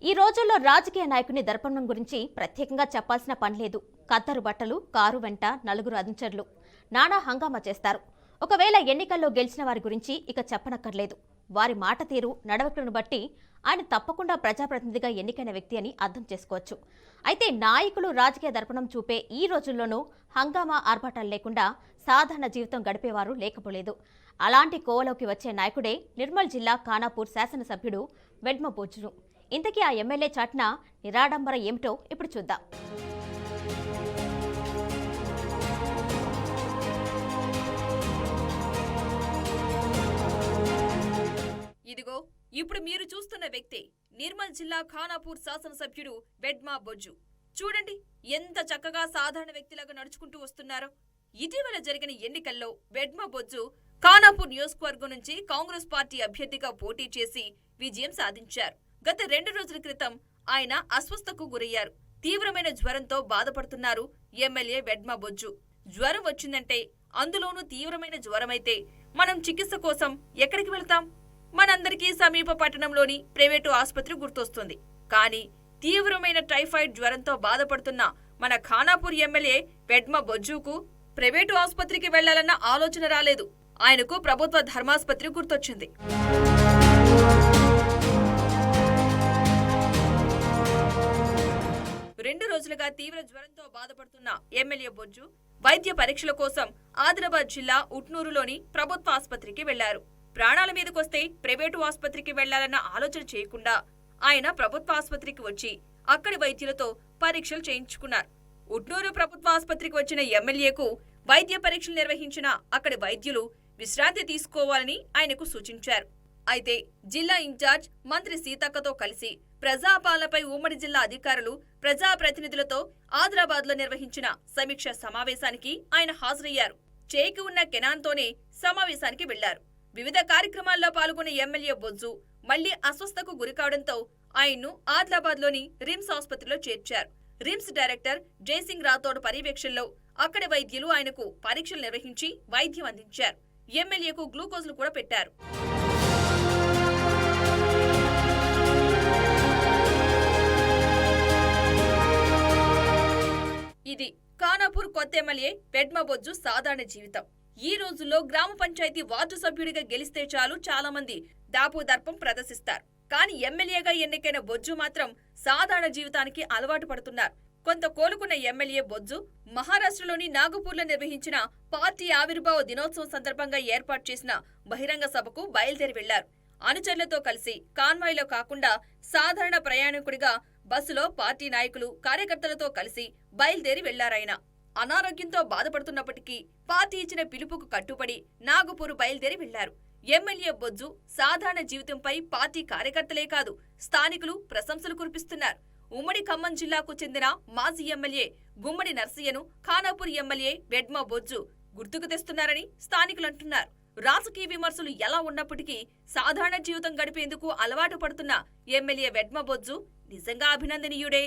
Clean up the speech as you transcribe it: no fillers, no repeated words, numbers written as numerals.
ఈ రోజుల్లో రాజకీయ నాయకుని దర్పణం గురించి ప్రత్యేకంగా చెప్పాల్సిన పని లేదు. కద్దరు బట్టలు, కారు వెంట నలుగురు అనుచరులు నానా హంగామా చేస్తారు. ఒకవేళ ఎన్నికల్లో గెలిచిన వారి గురించి ఇక చెప్పనక్కర్లేదు. వారి మాట తీరు, నడవడికలను బట్టి ఆయన తప్పకుండా ప్రజాప్రతినిధిగా ఎన్నికైన వ్యక్తి అని అర్థం చేసుకోవచ్చు. అయితే నాయకులు రాజకీయ దర్పణం చూపే ఈ రోజుల్లోనూ హంగామా ఆర్భాటాలు లేకుండా సాధారణ జీవితం గడిపేవారు లేకపోలేదు. అలాంటి కోవలోకి వచ్చే నాయకుడే నిర్మల్ జిల్లా ఖానాపూర్ శాసనసభ్యుడు వెడ్మ బొజ్జు. ఇంతకీ ఆ ఎమ్మెల్యే చాటున నిరాడంబర ఏమిటో ఇప్పుడు చూద్దాం. ఇదిగో ఇప్పుడు మీరు చూస్తున్న వ్యక్తి నిర్మల్ జిల్లా ఖానాపూర్ శాసనసభ్యుడు వెడ్మ బొజ్జు. చూడండి ఎంత చక్కగా సాధారణ వ్యక్తిలాగా నడుచుకుంటూ వస్తున్నారో. ఇటీవల జరిగిన ఎన్నికల్లో వెడ్మ బొజ్జు ఖానాపూర్ నియోజకవర్గం నుంచి కాంగ్రెస్ పార్టీ అభ్యర్థిగా పోటీ చేసి విజయం సాధించారు. గత 2 రోజుల క్రితం ఆయన అస్వస్థకు గురయ్యారు. తీవ్రమైన జ్వరంతో బాధపడుతున్నారు ఎమ్మెల్యే వెడ్మ బొజ్జు. జ్వరం వచ్చిందంటే, అందులోనూ తీవ్రమైన జ్వరమైతే మనం చికిత్స కోసం ఎక్కడికి వెళ్తాం? మనందరికీ సమీప పట్టణంలోని ప్రైవేటు ఆసుపత్రి గుర్తొస్తుంది. కానీ తీవ్రమైన టైఫాయిడ్ జ్వరంతో బాధపడుతున్న మన ఖానాపూర్ ఎమ్మెల్యే వెడ్మ బొజ్జుకు ప్రైవేటు ఆసుపత్రికి వెళ్లాలన్న ఆలోచన రాలేదు. ఆయనకు ప్రభుత్వ ధర్మాసుపత్రి గుర్తొచ్చింది. రెండు రోజులుగా తీవ్ర జ్వరంతో బాధపడుతున్న ఎమ్మెల్యే బొజ్జు వైద్య పరీక్షల కోసం ఆదిలాబాద్ జిల్లా ఉట్నూరులోని ప్రభుత్వ ఆసుపత్రికి వెళ్లారు. ప్రాణాల మీదకొస్తే ప్రైవేటు ఆసుపత్రికి వెళ్లాలన్న ఆలోచన చేయకుండా ఆయన ప్రభుత్వ ఆసుపత్రికి వచ్చి అక్కడి వైద్యులతో పరీక్షలు చేయించుకున్నారు. ఉట్నూరు ప్రభుత్వ ఆసుపత్రికి వచ్చిన ఎమ్మెల్యేకు వైద్య పరీక్షలు నిర్వహించిన అక్కడి వైద్యులు విశ్రాంతి తీసుకోవాలని ఆయనకు సూచించారు. అయితే జిల్లా ఇన్ఛార్జ్ మంత్రి సీతక్కతో కలిసి ప్రజాపాలనపై ఉమ్మడి జిల్లా అధికారులు, ప్రజాప్రతినిధులతో ఆదిలాబాద్లో నిర్వహించిన సమీక్ష సమావేశానికి ఆయన హాజరయ్యారు. చేయికి ఉన్న కెనాన్తోనే సమావేశానికి వెళ్లారు. వివిధ కార్యక్రమాల్లో పాల్గొన్న ఎమ్మెల్యే బొజ్జు మళ్లీ అస్వస్థకు గురికావడంతో ఆయన్ను ఆదిలాబాద్లోని రిమ్స్ ఆసుపత్రిలో చేర్చారు. రిమ్స్ డైరెక్టర్ జయసింగ్ రాథోడ్ పర్యవేక్షణలో అక్కడి వైద్యులు ఆయనకు పరీక్షలు నిర్వహించి వైద్యం అందించారు. ఎమ్మెల్యేకు గ్లూకోజ్లు కూడా పెట్టారు. ఇది ఖానాపూర్ కొత్త ఎమ్మెల్యే వెడ్మ బొజ్జు సాధారణ జీవితం. ఈ రోజుల్లో గ్రామ పంచాయతీ వార్డు సభ్యుడిగా గెలిస్తే చాలు చాలా మంది దాపుదర్పం ప్రదర్శిస్తారు. కానీ ఎమ్మెల్యేగా ఎన్నికైన బొజ్జు మాత్రం సాధారణ జీవితానికి అలవాటు పడుతున్నారు. కొంత కోలుకున్న ఎమ్మెల్యే బొజ్జు మహారాష్ట్రలోని నాగపూర్లో నిర్వహించిన పార్టీ ఆవిర్భావ దినోత్సవం సందర్భంగా ఏర్పాటు చేసిన బహిరంగ సభకు బయలుదేరి వెళ్లారు. అనుచరులతో కలిసి కాన్వాయ్లో కాకుండా సాధారణ ప్రయాణికుడిగా బస్సులో పార్టీ నాయకులు, కార్యకర్తలతో కలిసి బయలుదేరి వెళ్లారాయన. అనారోగ్యంతో బాధపడుతున్నప్పటికీ పార్టీ ఇచ్చిన పిలుపుకు కట్టుబడి నాగపూర్ బయలుదేరి వెళ్లారు. ఎమ్మెల్యే బొజ్జు సాధారణ జీవితంపై పార్టీ కార్యకర్తలే కాదు, స్థానికులు ప్రశంసలు కురిపిస్తున్నారు. ఉమ్మడి ఖమ్మం జిల్లాకు చెందిన మాజీ ఎమ్మెల్యే గుమ్మడి నర్సయ్యను ఖానాపూర్ ఎమ్మెల్యే వెడ్మ బొజ్జు గుర్తుకు తెస్తున్నారని స్థానికులు అంటున్నారు. రాజకీయ విమర్శలు ఎలా ఉన్నప్పటికీ సాధారణ జీవితం గడిపేందుకు అలవాటు పడుతున్న ఎమ్మెల్యే వెడ్మ బొజ్జు నిజంగా అభినందనీయుడే.